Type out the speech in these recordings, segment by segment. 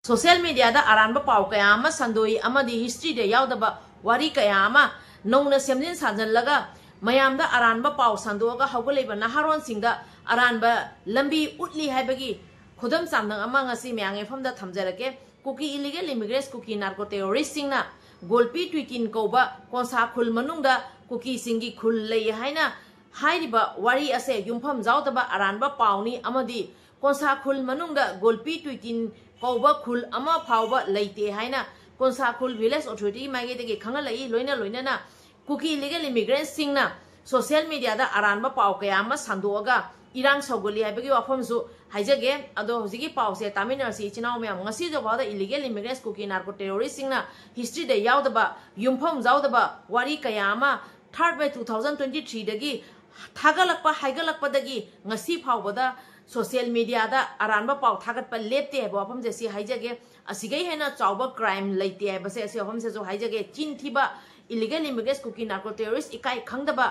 Social media दा अरानबा पाव कयामा संदोई अमदी history दे यावदबा वारी कयामा नौना सेमजिन साजनलगा मयामदा अरानबा पाव संदोगा हौगलेबा नहारोन सिंगदा अरानबा लंबी उटली हाइबगी खुदम सामदंग अमा ngasi म्यांगे फमदा थमजरके Kuki illegal immigrants Kuki narco terrorist सिंगना गोल्पी ट्विटिन कोबा कोंसा खुल मनुंगदा कुकी सिंगी खुल लई हाइना हाइरिबा वारी असे युमफम जावदबा अरानबा पावनी अमदी कोंसा खुल मनुंगदा गोल्पी ट्विटिन कौबा खुल अमा फावबा लैते हाइना कोंसा खुल विलेज अथॉरिटी माइगेदगे खंगलई लोइना लोइना कुकी इलीगल इमिग्रेंट सिंगना सोशल मीडिया दा अरानबा पाव कयामा संदोगा इरांग सौगली हाइबगी वाफमसु हाइजगे अदो हजिगी पावसे तामिनरसी चिनाव म्याम ngasi जबादा illegal immigrants Kuki narco terrorist सिंगना हिस्ट्री दे यावदबा युमफम जावदबा वारी कयामा 3 May 2023 दगी थागलकपा हाइगलकपदगी ngasi फावबदा सोशल मीडिया दा अरानबा पाव थागत पर लेते है वाफम जैसी हाइजगे असिगै हेना चावबा क्राइम लेते है बसे असे वाफम से जो हाइजगे चिन थीबा illegal immigrants Kuki narco terrorist इकाई खंगदबा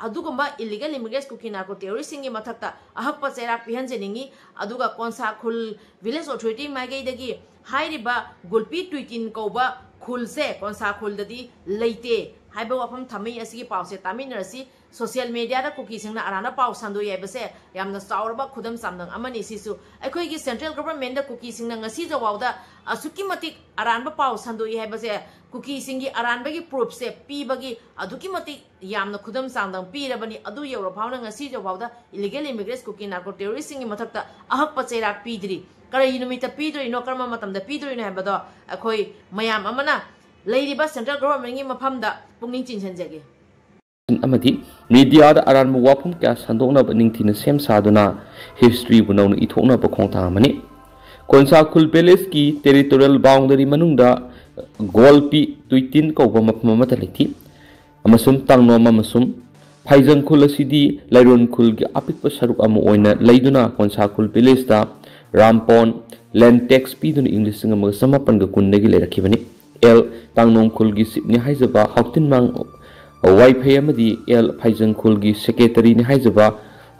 अदुगुम्बा illegal immigrants Kuki narco terrorist सिंगी मथक्ता अहक्पा चेराक पिहनजनिंगी अदुगा कोंसा खुल विलेज अथॉरिटी माइगैदगी हाइरिबा गुल्पी ट्विटिन कौबा खुलसे कोंसा खुलददी लेते हाइबा वाफम थमी असिगी पावसे तामिनरसी सोशल मीडिया दा कुकी सिंगना अराना पाव संदो याबसे यामना चावरबा खुदम सामदंग अमनि सिसु अखोइगी सेंट्रल गवर्नमेंट दा कुकी सिंगना ngasi जवावदा असुकी मतिक अरानबा पाव संदो याबसे कुकी सिंगी अरानबगी प्रूफ से पीबगी अदुकी मतिक यामना खुदम सामदंग पीरबनी अदु यौर फावना ngasi जवावदा illegal immigrants Kuki narco terrorist सिंगी मथक्ता अहक्पा चेराक पीद्री करै नुमिता पीद्रिनो कर्मा मतमदा पीद्रिनो हाबदो अखोइ मयाम अमना लेरिबा सेंट्रल गवर्नमेंट गी मफमदा पुंगनिंग चिनसनजगे अमदी मीडिया दा अरानबा वाफम क्या संदोनब निंगथिना सेम सादुना हिस्ट्री बुनौन इथोना बखोंथा मनि कोंसा खुल पैलेस की टेरिटोरियल बाउंड्री मनुंगदा गोल्पी ट्विटिन कौबा मफम अमता लेथि अमसुम तांगनोम अमसुम फाइजंग खुल असिदी लैरोन खुल की अपिक सरुक अम ओइना लैदुना कोंसा खुल पैलेस दा रामपोन लैंड टैक्स पीदुना इंग्लिश सिंग अमग समापन ग कुंदगी लेरखिबनि एल तांगनोम खुल की सिपनि हाइजबा हाउतिन मांग वाइफाई एल फाइजंग खुल की सेक्रेटरी ने हाइजबा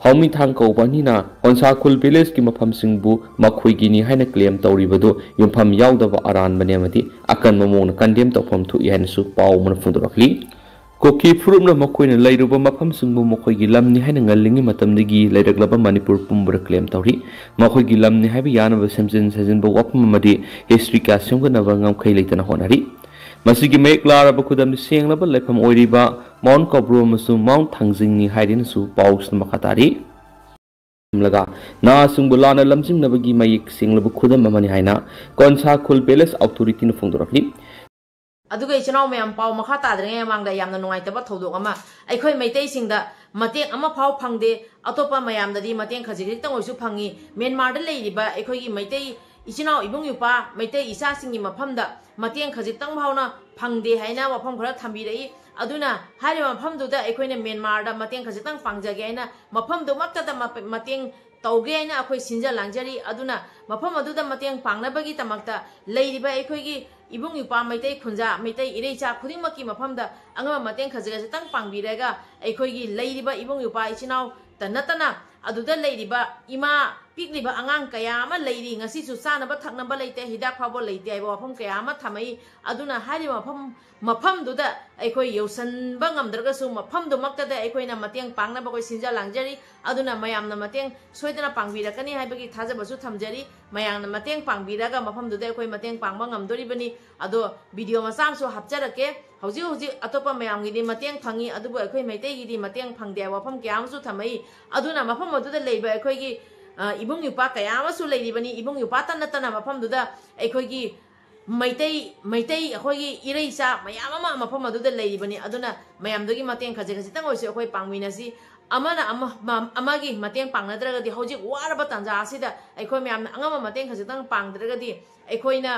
हौमी थांग कौबानीना कोंसा खुल विलेज की मफम सिंगबु मखोइगिनी हाइना क्लेम तौरिबदु युमफम यावदबा अरानबने अमदी अकन ममोन कंडेम तौफम थु यानसु पाव मन फुंदरखली कोकी फ्रुमना मखोइना लैरुबा मफम सिंगबु मखोइगी लमनी हाइना ngaliंगी मतमदगी लैरगलबा मणिपुर पुंबरा क्लेम तौरी मखोइगी लमनी हाइबा यानबा सेमजिन सजिनबा वफम अमदी हिस्ट्री का सेमगनबा ngamkhai लेतना होनारी मसिगी मेक लारब खुदम सेंगलब लेफम ओइरिबा माउंट कब्रो मसु माउंट थांजिंगनी हाइदिनसु पाउस मखतारी लगा ना सुंगबुलाना लमजिंगनबगी मयिक सेंगलब खुदम अमनि हाइना कोंसा खुल पैलेस अथॉरिटी न फोंदरखली अदुगा इचनाव मैम पाव मखा ताद्रेंगे मांगदा यामना नुंगाइतबा थौदोक अमा अखोइ मैतै सिंगदा मतें अमा फाव फंगदे अतोपा मयामददी मतें खजिरितंग ओइसु फंगी म्यांमार दा लेरिबा अखोइगी मैतै इचनाव इबुंग युपा मैतै इसा सिंगी मफमदा मतें खजितंग भावना फंगदे हाइना वफम खरा थंबिरई अदुना हारि मफमदुदा अखोइना म्यांमार दा मतें खजितंग फंगजगे हाइना मफमदु मक्तदा मतें तौगे हाइना अखोइ सिंजा लांजरी अदुना मफम अदुदा मतें पांगनबगी तमक्ता लेरिबा अखोइगी इबुंग युपा मैतै खुंजा मैतै इरेचा खुदिंगमकी मफमदा अंगमा मतें खजिगजतंग पांगबिरगा अखोइगी लेरिबा इबुंग युपा इचनाव तनतना अदुदा लेरिबा इमा पिकलिबा अंगांग कया अमा लेरि ngasisu चानबा थकनबा लेते हिदाक फाबो लेते आइबा वफम कया अमा थमै अदुना हारि मफम दुदा अखोइ यौसनबा ngamdragasu मफम दुमक्तदा अखोइना मतें पांगनबा कोइ सिंजा लांजरी अदुना मयामना मतें सोइदना पांगबिरकनी हाइबगी थाजबसु थमजरी मयामना मतें पांगबिरगा मफम दुदा अखोइ मतें पांगबा ngamदोरिबनी अदो वीडियो मसामसु हापचरके हौजी हौजी अतोपा मयामगिदी मतें फंगी अदुबो अखोइ मैतैगिदी मतें फंगदे वफम कयामसु थमै अदुना मफम अदुदा लेबा अखोइगी इबुंग युपा कयामसु लेरिबनी इबुंग युपा तन्नतना मफमदुदा अखोइगी मैतै अखोइगी इरैचा मयाम अमा मफम अदुदा लेरिबनी अदुना मयामदगी मतें खजितंग ओइसु अखोइ पांगमिनसी अमना अमागी मतें पांगनद्रगदी हौजिक वारबा तंजा आसिदा अखोइ मयामना अंगमा मतें खजितंग पांगद्रगदी अखोइना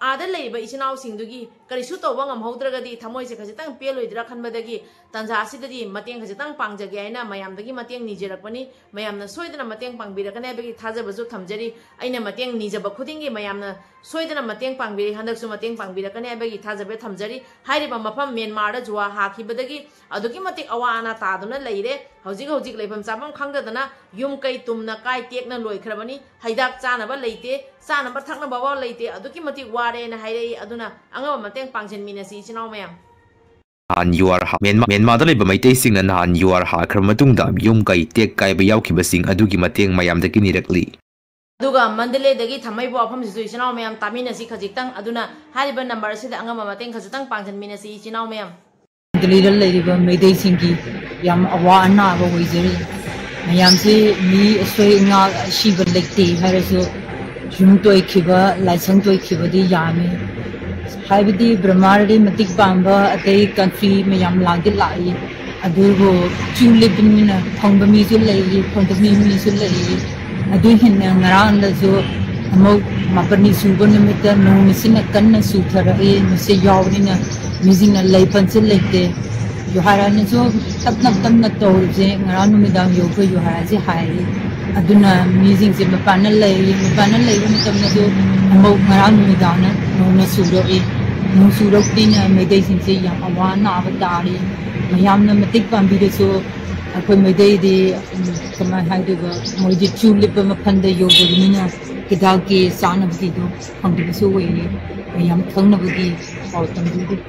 आदा लेरिबा इचनाव सिंगदुगी करिसु तौबा ngamhौद्रगदी थमोइसे खजितंग पेलोइद्रा खनबदगी तंजा आसिददी मतें खजितंग पांगजगे हाइना मयामदगी मतें निजेरकपनी मयामना सोइदना मतें पांगबिरकने बगी थाजबसु थमजरी अइना मतें निजबा खुदिंगी मयामना सोइदना मतें पांगबिरि हंदकसु मतें पांगबिरकने बगी थाजबे थमजरी हाइरिबा मफम म्यांमार दा जुवा हाखिबदगी अदुगी मतें अवा अना तादुना लेइरे हौजिक लेफम चाबम खंगदना युम कै तुमना काय टेकना लोइखरबनी हैदाक चानबा लेइते चानब थक्नब वा लेते अदुकी मति वारे ना हाइरे अदुना अंगम मतेंग पांगजन मिनसी इचिनाव मयाम Han yuar ha Myanmar da leba maitai sing na han yuar ha khramadung da yum kai tek kai ba yaukhiba sing adugi mateng mayam da kinirakli aduga mandale dagi thamai bo afam sisu ichinaw mayam tamina si khajitang aduna hariba number sida angama mateng khajitang pangjan minasi ichinaw mayam mandale dal leriba maitai sing ki yam awa anna ba hoizeri mayam se mi asoi nga shiba lekte harasu jum toy khiba laisang toy khiba di yame हाइबदी ब्रह्मांडी मतिक पांबा अतई country में यम लागे लाई अदुगो चूले बिन फंग मी जो लेगी फंग मी जो लेगी अदु हिन ngaraang da जो अमो मपनी सुबन निमित्त नो मिसिन कन्न सुथर ए मिसे यावनी ना मिजिंग ना लेपन से लेते जो हारा ने जो तब न तो जे ngaraang मिदांग यो को जो हारा जे हाई अदुना मिजिंग से मपान लेगी मतलब ना जो अमो ngaraang मिदांग ना नो न सुरो ए Musurokdina Mede Sinse Yam Awana Avatari, Mayamna Matik Pambiso, Ako Mede de Kama Haiduga, Moji Chulipam Panda Yogamina, Kedaki, son of Dido, Hundiso way, Mayam Tonavadi, Autumn.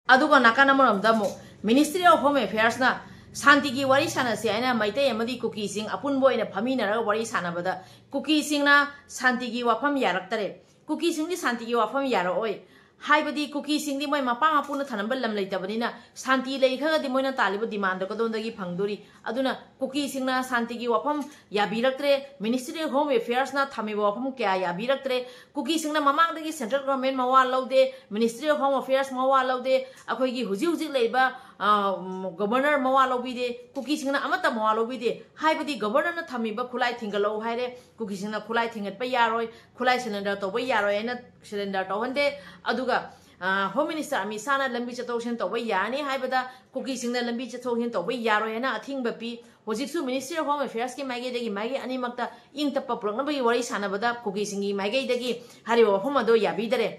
Aduga Nakanamuram Damo, Ministry of Home Affairs na Santigi Warisana Siana, Maite Amadi Kuki sing, Apunbo in a Pamina Warisanabada, Kuki sing na Santigi Wapam Yaratare, Kuki sing the Santigi Wapam Yaroi. हाइबदी कुकी सिंगदी मोय मपा मपुना थनबल लम लेतबनिना शांति लेखगदी मोयना तालिबो डिमांड कदोंदगी फंगदोरी अदुना कुकी सिंगना शांति की वफम याबिरक्त्रे मिनिस्ट्री ऑफ होम अफेयर्स ना थमिबो वफम क्या याबिरक्त्रे कुकी सिंगना ममांगदगी सेंट्रल गवर्नमेंट मवा लौदे मिनिस्ट्री ऑफ होम अफेयर्स मवा लौदे अखोयगी हुजी हुजी लेबा गवर्नर मवा लौबिदे कुकी सिंगना अमता मवा लौबिदे हाइबदी गवर्नर ना थमिबा खुलाई थिंगलो हाइरे कुकी सिंगना खुलाई थिंगत पे यारोय खुलाई सिलेंडर तो बे यारोय ना सिलेंडर तो हंदे अदुगा होम मिनिस्टर अमित शाह ना लंबी चतौशन तौब यानी हाइबदा कुकी सिंगना लंबी चतौशन तौब यारोय ना अथिंग बपी होजिक्सु मिनिस्ट्री ऑफ होम अफेयर्स की माइगेदगी माइगे अनिमक्ता इंग तप्पा पुरंगबगी वरी सानबदा कुकी सिंगी माइगेदगी हारिबो वफम अदो याबिदरे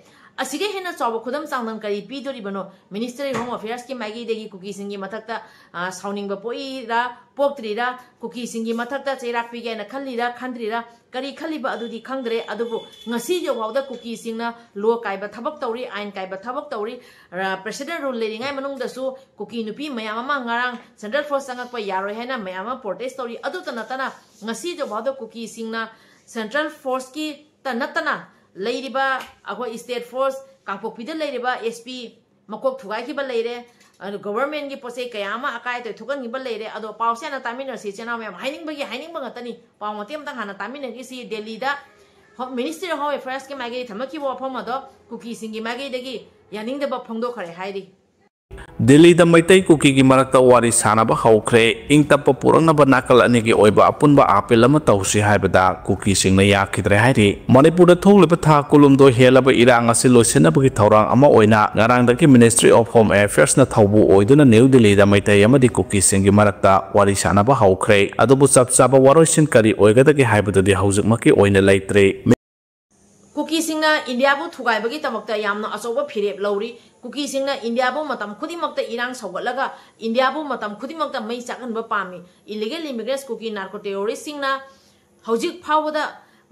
असिगे हेना चाव खुदम चांगनम करी पीदोरिबनो मिनिस्ट्री होम अफेयर्स की माइगेदगी कुकी सिंगी मथक्ता साउनिंगबा पोईरा पोक्त्रीरा कुकी सिंगी मथक्ता चैराक पीगेना खल्लीरा खंद्रीरा करी खलीबा अदुदी खंगद्रे अदुबो ngasi jawawda kuki singna lo kaiba thabak tawri ain kaiba thabak tawri president rule leringai manung da su kuki nupi mayam ma ngarang central force sangak pa yaro hena mayam protest tawri adu tanatana ngasi jawawda kuki singna central force ki tanatana leiriba ago state force kangpokpi da leiriba sp makok thugai ki ba leire government की पोसे कयामा अकाय तो थुकन की बल्ले अदो पावसे ना तामिनर सी चना में हाइनिंग बंगतनी पाव मते मत हाना तामिनर की सी दिल्ली दा मिनिस्ट्री ऑफ होम अफेयर्स के मागे थमकी वफम अदो कुकी सिंगी मागे दगी यानिंग दब फंगदो खरे हाइरी दिल्ली द मैतै कुकी की मरक्ता वारी सानबा हौख्रे इंग तप पुरंगनबा नाकल अनेगी ओइबा अपुनबा आपेल अमा तौसी हाइबदा कुकी सिंगना याखिद्रे हाइरि मणिपुर द थोगलिबा था कुलुमदो हेलबा इरांग असि लोइसेनबगी थौरांग अमा ओइना ngaraangdagi ministry of home affairs ना थौबु ओइदुना न्यू दिल्ली द मैतै अमदि कुकी सिंगी मरक्ता वारी सानबा हौख्रे अदुबु चपचाबा वारोइसिन करी ओइगदगी हाइबदि हौजिकमकी ओइना लैत्रे कुकी सिंगना इंडिया बु थुगाइबगी तमक्ता यामना अचौबा फिरेप लौरी कुकी सिंगना इंडिया बु मतम खुदिमक्ता इरांग सौगलगा इंडिया बु मतम खुदिमक्ता मई चाकनबा पामी illegal immigrants Kuki narco terrorist सिंगना हौजिक फावदा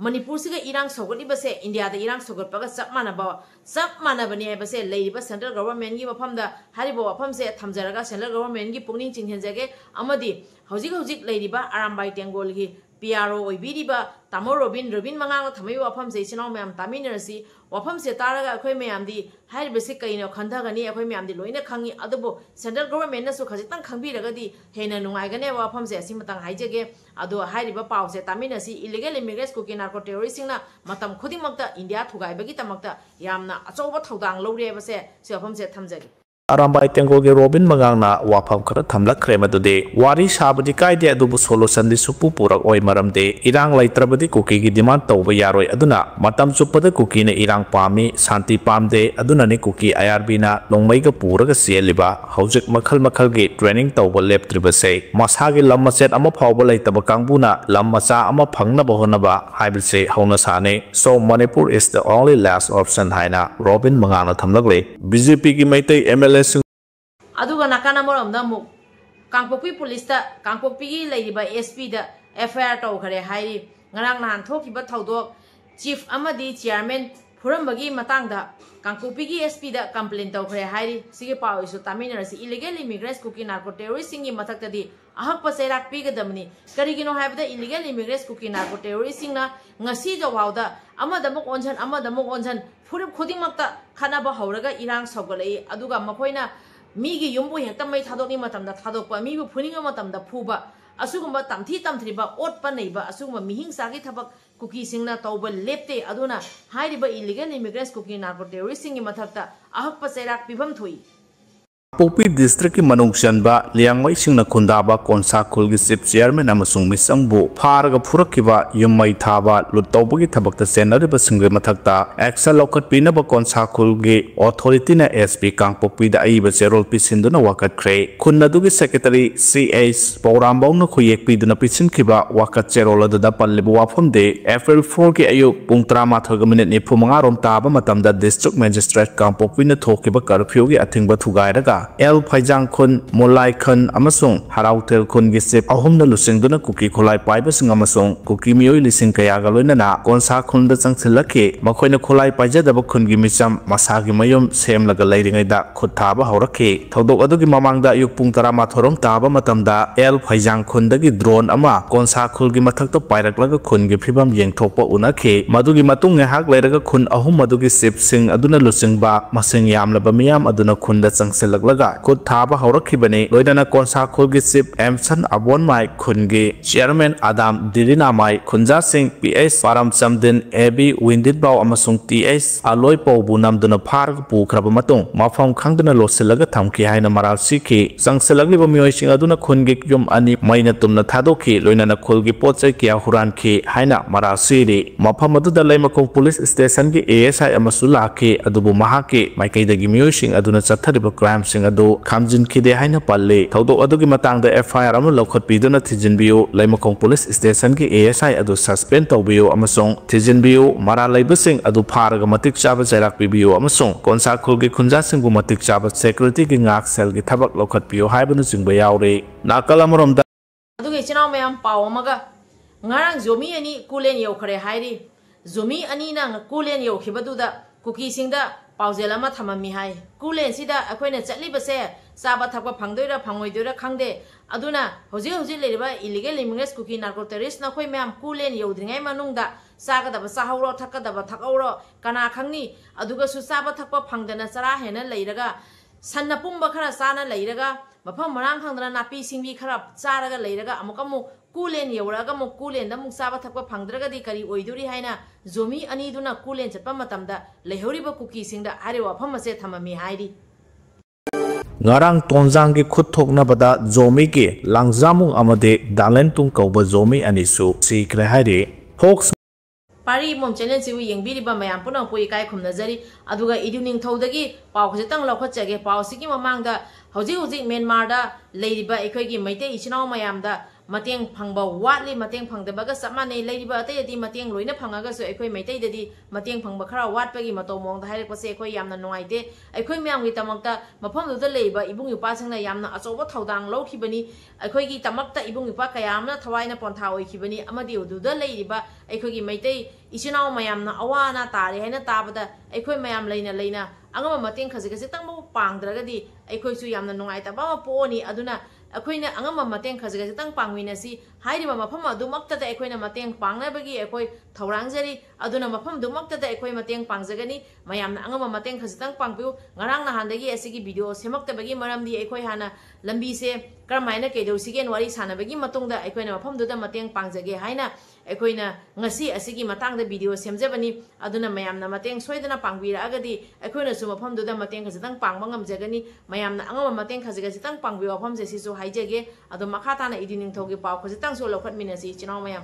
मणिपुर सिगा इरांग सौगलिबसे इंडिया दा इरांग सौगलपगा चप मानबनी हैबसे लेरिबा सेंट्रल गवर्नमेंट की मफमदा हारिबो वफमसे थमजरगा सेंट्रल गवर्नमेंट की पुंगनिंग चिंहेंजगे अमदि हौजिक लेरिबा आरामबाई टेंगोल की PRO ओइबिरिबा तामो रोबिन मंगांग थमै वफम से इचनाव मैम तामिनरसी वफम से तारगा अखोय मैमदी हाइबसे कइनो खंधगनी अखोय मैमदी लोइना खंगी अदबो सेंट्रल गवर्नमेंट नसु खजितंग खंबिरगदी हेना नुंगाइगने वफम से असि मतंग हाइजेगे अदो हाइरिबा पाव से तामिनरसी illegal immigrants Kuki narco terrorist सिंगना मतम खुदिमक्ता इंडिया थुगाइबगी तमक्ता यामना अचौबा थौदांग लौरेबसे से वफम से थमजगे अरामबाई टेंगोल के रोबिन मंगांगना वाफम खर थमलखरे मदुदे वारी साबदि कायदे अदुबु सोलुशन दि सुपु पुरक ओइ मरमदे इरांग लैत्रबदि कुकी की डिमांड तौब यारोय अदुना मतम चुपद कुकी ने इरांग पामी शांति पामदे अदुना ने कुकी आईआरबी ना नोंमैग पुरग सेलिबा हौजिक मखल मखल के ट्रेनिंग तौब लेप्त्रिबसे मसागे लम मसेट अमा फावब लैतब कांगबुना लम मचा अमा फंगनब होनबा हाइबसे हौना साने सो Manipur is the only last option हाइना रोबिन मंगांगना थमलगले बीजेपी की मैतै एमएलए अदुगा नाकाना मोरमदा मु कांगपोपी पुलिस ता कांगपोपी की लेरिबा एसपी दा FIR तौखरे हाइरि ngarang nahan thokiba thodok chief amadi chairman Purambagi matangda Kangkupigi SP da complaint tawkhre hairi sige paw isu taminarasi illegal immigrants kuki narco terrorists singi mathaktadi ahak pasairak pigadamni karigino haibda illegal immigrants kuki narco terrorists singna ngasi jawawda amadamuk onjan purib khudingmakta khanaba hauraga irang sawgalai aduga makoina migi yumbu hekta mai thadokni matamda thadokpa mibu phuninga matamda phuba asugumba tamthriba otpa neiba asugumba mihingsa gi thabak kuki singna tawba lepte aduna hairiba illegal immigrants kuki narco terrorists singi mathakta ahakpa sairak pibam thui Popi district ki manung chanba liangwai singna khundaba konsa khulgi chief chairman amasung misangbu pharaga phurakkiba yummai thaba lutawbagi thabakta senariba singre mathakta action lokat pinaba konsa khulgi authority na SP Kangpopi da aiba cherol pisinduna wakat khre khunnadugi secretary CS Paurambawna khuyek piduna pisinkiba wakat cherol da pallibu wafamde April 4 ki ayuk pung 13 minute ni phumanga rom taba matamda district magistrate Kangpopi na thokiba curfew gi athingba thugairaga El Phaijang Khun Molai Khan amasung Harautel Khun gi sip ahumna lusingduna kuki kholai paiba sing amasung kuki mioi lising kaya ga loinana konsa khun da changsilake makhoina kholai paija daba khun gi micham masagi mayum semlaga leiringai da khutthaba haurakhe thodok adugi mamangda yuk pung 13 thorom taba matamda El Phaijang Khun dagi drone ama konsa khul gi mathakta pairaklaga khun gi phibam yengthokpa unakhe madugi matung ngehak leiraga khun ahum madugi sip sing aduna lusingba masing yamlaba miyam aduna khun da changsilak Khut thaba haurakibani loidana konsa khulgi chief Emson Abon Mai khungi chairman Adam Dirina Mai khunja sing PS Param Chamdin AB Windit Baw amasung TS Aloi Pawbu namduna pharg pukraba matung mafam khangdana losilaga thamki haina maral sikhi sangsilagliba mioi sing aduna khungi yum ani maina tumna thadokhi loinana khulgi pochai kya huranki haina maral siri mafam aduda leimakong police station gi ASI amasu lakhi adubu mahaki maikaidagi mioi sing aduna chathariba crime sing adu khamjin khide haina palle thodok adugi matangda FIR amu lokhot piduna thijinbiu leimakong police station ki ASI adu suspend tawbiu amasung thijinbiu mara leibasing adu pharaga matik chaba jairak pibiu amasung konsa khulgi khunja singbu matik chaba security ki ngak sel gi thabak lokhot piu haibanu jingba yaure nakalamromda adugi chinau mayam paw amaga ngarang zomi ani kulen yokhare hairi zomi ani na kulen yokhibaduda kuki singda paujela ma thamami hai kulen sida akoina chatli base saba thakpa phangdoira phangoidoira khangde aduna hoji leriba illegal immigrants kuki narco terrorists na khoi myam kulen yodringai manungda saga daba sahawro thakadaba thakawro kana khangni aduga su saba thakpa phangdana chara hena leiraga sanna pumba khara sana leiraga mafam marang khangdana napi singbi khara charaga leiraga amukamu kulen yawraga mu kulen da muk saba thakpa phangdraga di kari oiduri haina zomi ani duna kulen chatpa matamda lehoriba kuki singda are wafam ase thamami hairi ngarang tonjang gi khuthokna bada zomi gi langjamung amade dalentung kauba zomi anisu sikre haire fox Pari mom channel si wi yengbiri ba mayam puna pui kai khumna jari aduga iduning thodagi paw khajitang lokhachage paw sigi mamangda hoji Myanmar da leiriba ekhoi maite ichinau mayam da mateng phangba watli mateng phangdabaga samane leiriba atayadi mateng loina phangaga so ekhoi maite dadi mateng phangba khara watpagi matomong da haire pase ekhoi yamna noaite ekhoi myam gi tamakta mafam du da leiba ibung yupa singna yamna achoba thodang lokhibani ekhoi gi tamakta ibung yupa kayamna thawaina pontha oikhibani amadi udu da leiriba ekhoi gi maite isinau mayamna awana tare haina tabada ekhoi mayam leina angama mateng khajigase tangbo pangdragadi ekhoi su yamna noaita ba poni aduna akoina angama mateng khajigase tang pangwinasi hairiba mafam adu makta da ekhoi na mateng pangnabagi ekhoi thaurangjari aduna mafam du makta da ekhoi mateng pangjagani mayamna angama mateng khajitang pangpiu ngarang na handagi asigi video semakta bagi maramdi ekhoi hana lambi se karmaina kedosigen wari sanabagi matungda ekhoi mafam du da mateng pangjage haina ekhoi ngasi asigi matang da video semjabani aduna mayamna mateng soidana pangbira agadi ekhoi na su mafam du da mateng khajitang pangba ngamjagani mayamna angama mateng khajigase tang pangbiu mafam se sisu haijage adu makhatana idining thogi paw khajitang so lokhat minasi chinau mayam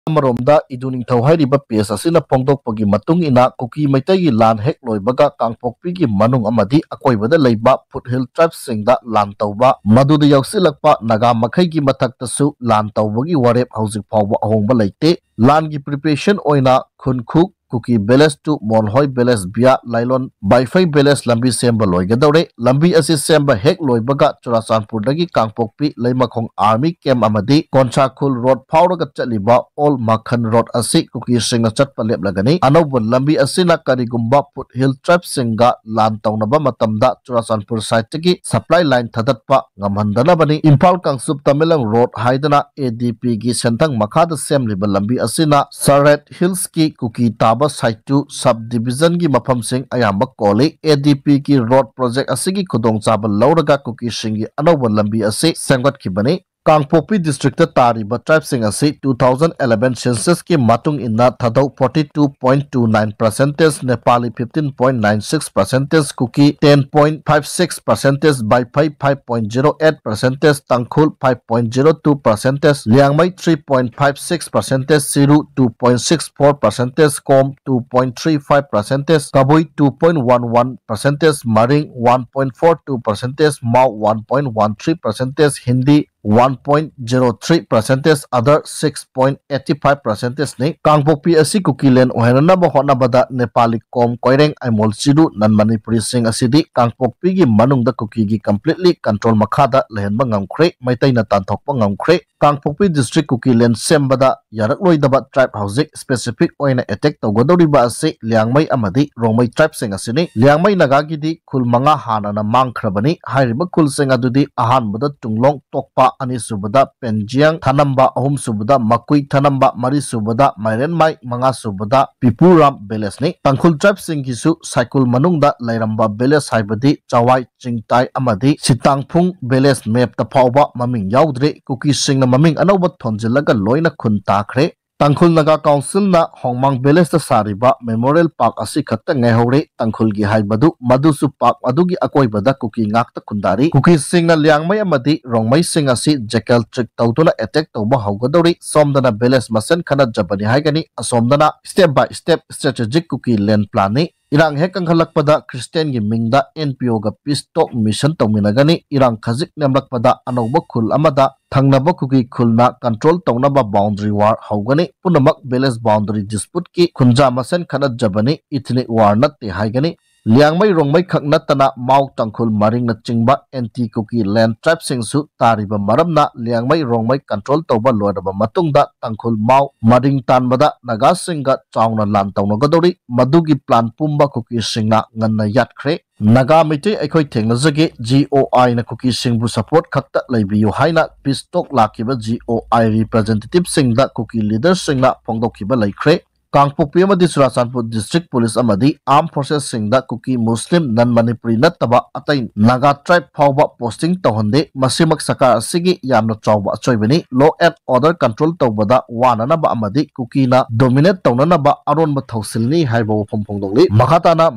Amaromda iduning thau hairiba pes asina pongdokpagi matung ina kuki maitagi lan hek loibaga Kangpokpigi manung amadi akoibada leiba foothill tribes singda lan tauba maduda yausilakpa naga makhaigi mathaktasu lan taubagi warep haujik phawba ahongba leite lan gi preparation oina khunkhuk kuki beles to molhoi beles bia lailon baifai beles lambi semba loigadore lambi asi semba hek loibaga Churachandpur dagi Kangpokpi leimakhong army camp amadi Konchakhul road phawraga chaliba all makhan road asi kuki singna chatpa leplagani anauba lambi asina karigumba foothill tribe singa lan taunaba matamda Churachandpur side tagi supply line thadatpa ngamhandanabani Imphal Kangsup Tamilang road haidana ADP gi sentang makhada semliba lambi asina Saret Hills ki kuki taba side to subdivision gi mafam sing ayamba koli ADP ki road project asigi khudong chaba lauraga kuki singi anauba lambi ase sengat khibani Kangpokpi district tariba tribe sing ase 2011 census ki matung inna thadau 42.29%, Nepali 15.96%, Kuki 10.56%, Baipai 5.08%, Tangkhul 5.02%, Liangmai 3.56%, Siru 2.64%, Kom 2.35%, Kabui 2.11%, Maring 1.42%, Mau 1.13%, Hindi 1.03%, other 6.85% ni Kangpokpi asi kukilen ohenana ba honabada Nepali kom koireng aimol sidu nan Manipuri sing asidi Kangpokpi gi manung da kuki gi completely control makhada lehen ba ngamkhre maitai na tanthok pa ngamkhre Kangpokpi district kukilen sembada yarakloi daba tribe Haujik specific oina attack togodori ba ase Liangmai amadi Rongmai tribe sing asini Liangmai naga gi di khul manga hanana mangkhrabani hairiba khul sing adudi ahan bada tunglong tokpa ani subada Penjiang Thanamba ahum subada Makui Thanamba mari subada Mairenmai manga subada Pipuram Belesni Tangkhul tribe singkisu cycle manungda lairamba Beles haibadi Chawai Chingtai amadi Sitangphung Beles map ta phawba maming yaudre kuki singna maming anauba thonjilaga loina khun takhre Tangkhul Naga Council na Hongmang Beles ta sariba Memorial Park asi khatta ngehore Tangkhul gi haibadu madusu park adugi akoibada kuki ngakta khundari kuki singna Liangmai amadi Rongmai sing asi Jekyll trick tawtuna attack tawba haugadori somdana Beles masen khana jabani haigani asomdana step by step strategic kuki land plan ni Irang hekang halakpada Christian gi mingda NPO ga peace talk mission tawminagani irang khajik nemlakpada anauba khul amada thangnaba kuki khulna control tawnaba boundary war haugani punamak Beles boundary dispute ki khunja masen khana jabani ethnic war natte haigani Liangmai Rongmai khaknatana Mau Tangkhul Maring na chingba anti kuki land tribe singsu tariba maramna Liangmai Rongmai control tawba loidaba matungda Tangkhul Mau Maring tanbada Naga singa chawna lan tawnagadori madugi plan pumba kuki singna nganna yatkhre Naga mitai aikoi thengnajage GOI na kuki singbu support khakta leibiyu haina peace talk lakiba GOI representative singda kuki leader singna phongdokhiba laikhre Kangpokpi amadi Churachandpur district police amadi armed forces singda kuki Muslim non Manipuri nattaba atai Naga tribe phawba posting tawhande masimak sakar asigi yamna chawba achoibani law and order control tawbada wananaba amadi kuki na dominate tawnanaba aronba thausilni haiba wafam phongdokli makhatana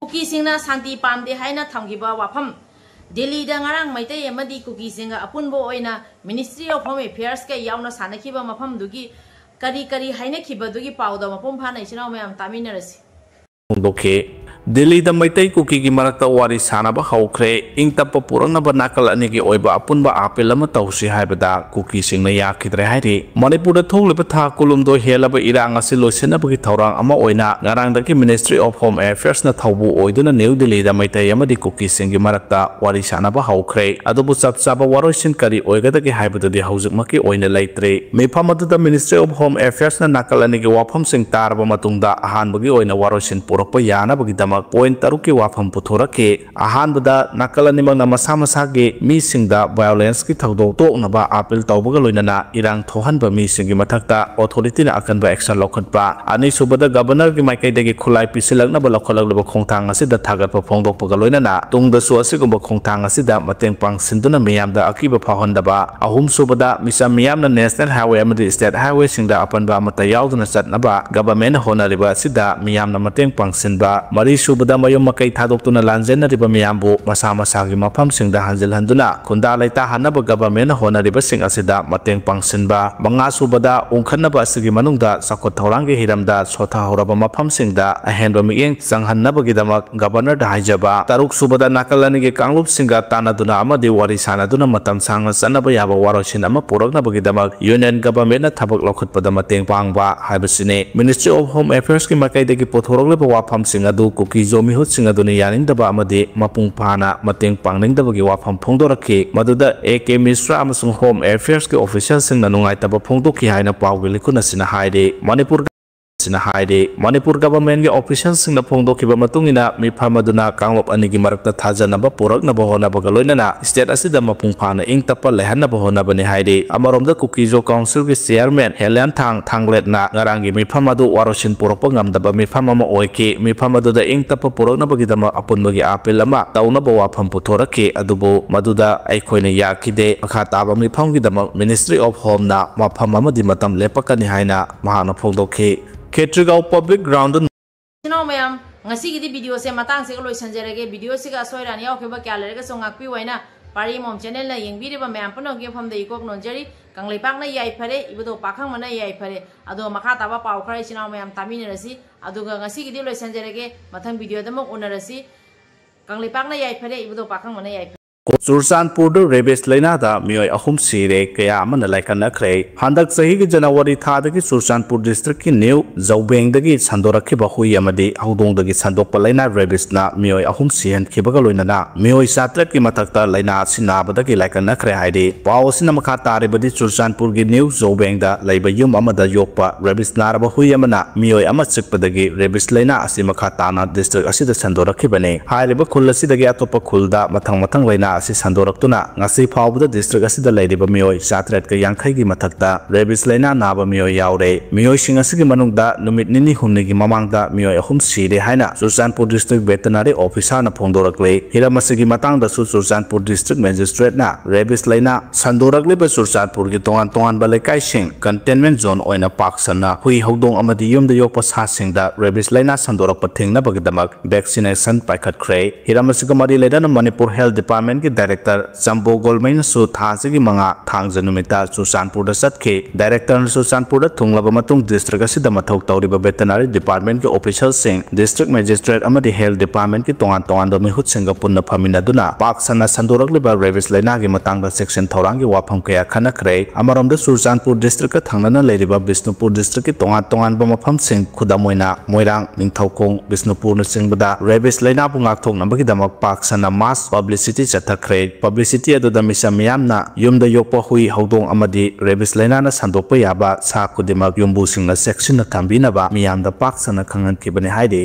kuki singna santi pamde haina thamgiba wafam Delhi da ngarang maitai amadi kuki singa apunbo oina Ministry of Home Affairs ka yauna sanakiba mafam dugi kari haina kibadugi pauda mapum phana isina mayam taminarasi Delhi da maitai kuki gi marakta wari sanaba haukhre ingtappa purangna nakal ani gi oiba apunba apel ama tausi haibada kuki singna yakhidre hairi Manipur da tholiba tha kulumdo helaba irang asi loisena bagi thaurang ama oina ngarang daki Ministry of Home Affairs na thaubu oiduna New Delhi da maitai amadi kuki singi marakta wari sanaba haukhre adubu chapchaba waroisin kari oigada gi haibada di haujik maki oina laitre mefamadu da Ministry of Home Affairs na nakal ani gi wafam sing tarba matungda ahan bagi oina waroisin purakpa yana bagi point taruki wafam puthorake ahan bada nakalani magna masa masage mi singda violence ki thawdo toknaba appeal tawbaga loinana irang thohanba mi singi mathakta authority na akanba action lokhatpa ani subada governor ki maikai khulai pisilakna ba lokhalakba khongthang asida thagatpa phongdokpaga loinana tungda su asigumba khongthang asida mateng pangsinduna miyamda akiba phahondaba ahum subada misam miyamna national highway amadi state highway singda apanba mata yauduna chatnaba government honariba asida miyamna mateng pangsinba mari सूबदा मयुम मकई थादोक्तुना लांजेनरिबा मियामबु मसा मसागी मफमसिंगदा हांजिलहंदुना खुंदा लैता हानब government होनरिबसिंग असिदा मतेंग पांगसिनबा मंगा सूबदा उंखनब असigi manungda sakot thaurangi hiramda sotha horaba mafamsingda ahenba mieng changhannabagidama governor da haijaba taruk subada nakalani ge kanglup singa tanaduna amadi wari sanaduna matam sangna sanaba yaba warosin ama puraknabagidama union government na thabak lokhutpada mateng pangba haibasine ministry of home affairs ki makaidagi pothorogleba wafam singa du kuki zomi hut singa duni yaningdaba amadi mapung phana mateng pangningdabagi wafam phongdorakhi maduda AK ministra amasung home affairs ki officials singna nungaitaba phongdoki haina pawgili kuna sina haide Manipur government ge officials sing na phongdo khiba matungina mi phamaduna kanglop anigi marakta thajanaba purakna bohona bagaloinana state asida mapung phana ing tapa lehanna bohona bani haide amaromda kukijo council ge chairman Helen Thanglet na ngarangi mi phamadu warosin purakpa ngamdaba mi phamama oike mi phamadu da ing tapa purakna bagidama apunbagi apel ama tauna bawa pham puthorake adubo maduda aikhoina yakide akha taba mi phamgidama ministry of home na mapham amadi matam lepakani haina mahana phongdokhe Ketrigao public ground mayam ngasi gidi video se matang se loi sanjarage video se ga soiran yaw kheba kyalere ga songakpi waina pari mom channel la yengbi ba mayam pano ge pham dei kok nonjari kanglei pak na yai phare ibudo pakhang mana yai phare ado makha taba pau khrai sinau mayam tamini rasi ado ga ngasi gidi loi sanjarage mathang video da mok unarasi kanglei pak na yai phare ibudo pakhang mana yai Sursanpur rabies laina da mioi ahum sire kaya amana laikana kre handak sahi ki January tha da ki Sursanpur district ki new Zaubeng da ki sandorakhi ba hui amadi audong da ki sandok pa laina rabies na mioi ahum sian khibaga loina na mioi satrat ki mathakta laina sina ba da ki laikana kre haide paw sina makha tare badi Sursanpur ki new Zaubeng da laiba yum amada yokpa rabies na ba hui amana mioi ama chikpa da ki rabies laina asi makha tana district asida sandorakhi bane haire ba khulasi da ki atopa khulda mathang laina asi sandoraktuna ngasi phawbuda district asida lairiba mioi satret ka yankhai gi mathakta rabies laina naba mioi yaure mioi singasi gi manungda numit nini humni gi mamangda mioi ahum sire haina Sursanpur district veterinary officer na phongdorakle hiramasi gi matangda Sursanpur district magistrate na rabies laina sandorakle ba Sursanpur gi tongan ba lekai sing containment zone oina paksana hui hodong amadi yumda yokpa sa singda rabies laina sandorak pathing na bagdamak vaccination paikhat khre hiramasi ga mari ledana Manipur health department की director चंबो गोलमैन सु थासे की मंगा थांग जनुमिता सुशानपुर द सतके डायरेक्टर सुशानपुर द थुंगलब मतुंग डिस्ट्रिक्ट असिदा मथौ तौरिबा वेटरनरी डिपार्टमेंट के ऑफिशियल सिंग डिस्ट्रिक्ट मजिस्ट्रेट अमदि हेल्थ डिपार्टमेंट की तोंगान द मिहुत सिंगा पुन्ना फमिनादुना पाकसना संदोरकलिबा रेबिस लाइना की मतंग सेक्शन थौरांग की वाफम कया खनखरे अमरम द सुशानपुर डिस्ट्रिक्ट का थांगना लेरिबा बिष्णुपुर डिस्ट्रिक्ट की तोंगान ब मफम सिंग खुदामोइना मोइरांग निंगथौकोंग बिष्णुपुर न सिंगबदा रेबिस लाइना बुंगाक थोंगनबगी दमक पाकसना मास पब्लिसिटी चथखरे पब्लिसिटी अदुदा मिसम यामना युमदा योकपा हुई हौदोंग अमदी रेबिस लाइना संदोकपा याबा सा खुदिमक युमबु सिंगना सेक्शन न थंबिनबा मियामदा पाकसना खंगन किबने हाइदे